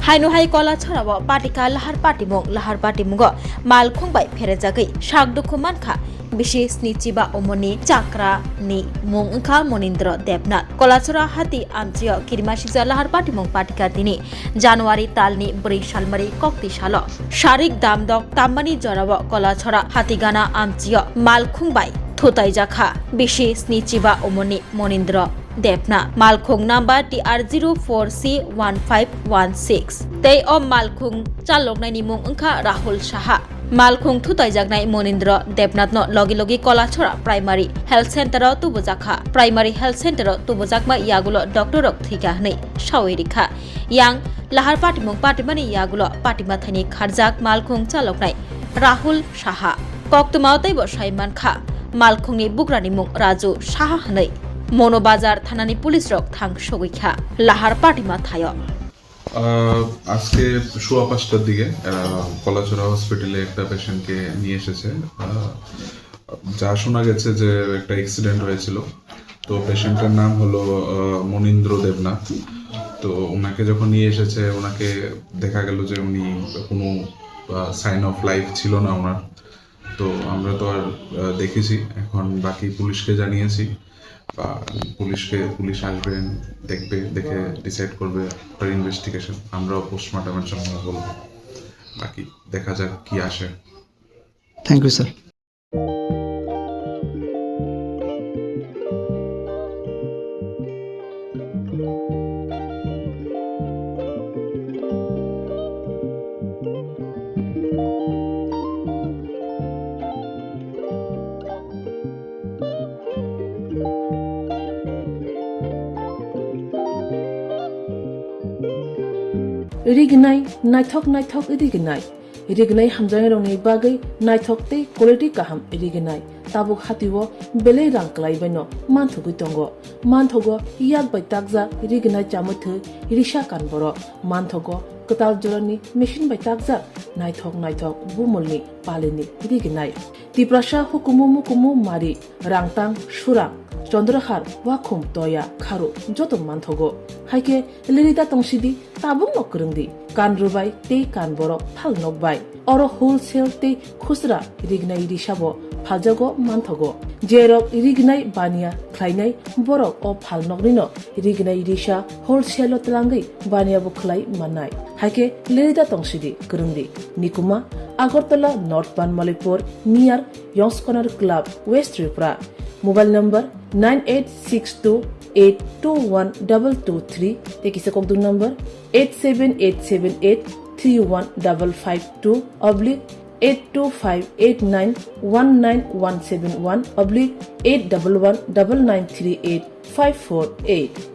Hainu hai Kalacherrao Patika lahar Patimung Malkhung bai Pherwi Shakdukuman kha Bishi Snichiba Omoni Chakrani Mung Kha Monindra Debnat Kalacherrao hati amchio Kirmashikja lahar Patimung Patika dini January talni Bri Shalmari Kokti Shalo Sharik Damdok Tambani Jorawo Kalacherrao hatigana amchio Malkhung bai Thutai Jakha Bishi Snichiba Omoni Monindra Debna Malkhung number TR04C1516 Tei om Malkhung Chaloknai ni mung engkha Rahul Shaha Malkhung thutai jagnai Monindra Debnat no logi Kalacherrao Primary Health Center tubujakha Primary Health Center tubujakma yagulo doctor rok thika hnei shawirikha yang lahar Patimung Patimani yagulo Patima Thaini kharjak Malkhung Chaloknai Rahul Shaha Koktumau tei bo Saiman kha Malkhungni bugrani mung Raju Shaha hnei Monobazar Thanani Police Rock Thang Shogikha Lahar Patima Thayo আজকে সোয়া 5টার দিকে কলাচড়া হসপিটালে একটা পেশেন্টকে নিয়ে এসেছে যা শোনা গেছে যে একটা অ্যাক্সিডেন্ট হয়েছিল তো পেশেন্টের নাম হলো মনীন্দ্র দেবনাথ তো ওনাকে যখন নিয়ে এসেছে ওনাকে দেখা গেল যে উনি কোনো সাইন অফ লাইফ ছিল না ওনার তো আমরা তো আর দেখেছি এখন বাকি পুলিশকে জানিয়েছি বা পুলিশ আসবেন দেখবে দেখে ডিসাইড করবে ফর ইনভেস্টিগেশন আমরাও পোস্টমর্টমের জন্য বলবো বাকি দেখা যাক কি আসে thank you sir Rignai naithok rignai hamjang rongni bagai naithok te quality kaham rignai tabuk hatiwo belei rang klai baino manthogu tongo manthogo yak bai takja rignai chamuthu risha kanboro manthogo katal jorani machine bai takja naithok bumulni palini rignai tiprasha hukumu mari rangtang surang Chandrahar wakhum toya kharu joto manthogo haike lerida tongsidi tabung nokrungdi kanrubai te kanboro phalnokbai oro wholesale te khusra rignai risabo phaljago manthogo jerok rignai bania khlainai borok o phalnognino rignai risha wholesale tlangai bania bo khlai manai haike lerida tongsidi krungdi nikuma Agartala North Banmalipur near Yongs Corner Club West Tripura Mobile number 9862821223 Tekisa Kokdu number 87878315552 oblique 825891971 oblique 8119938 548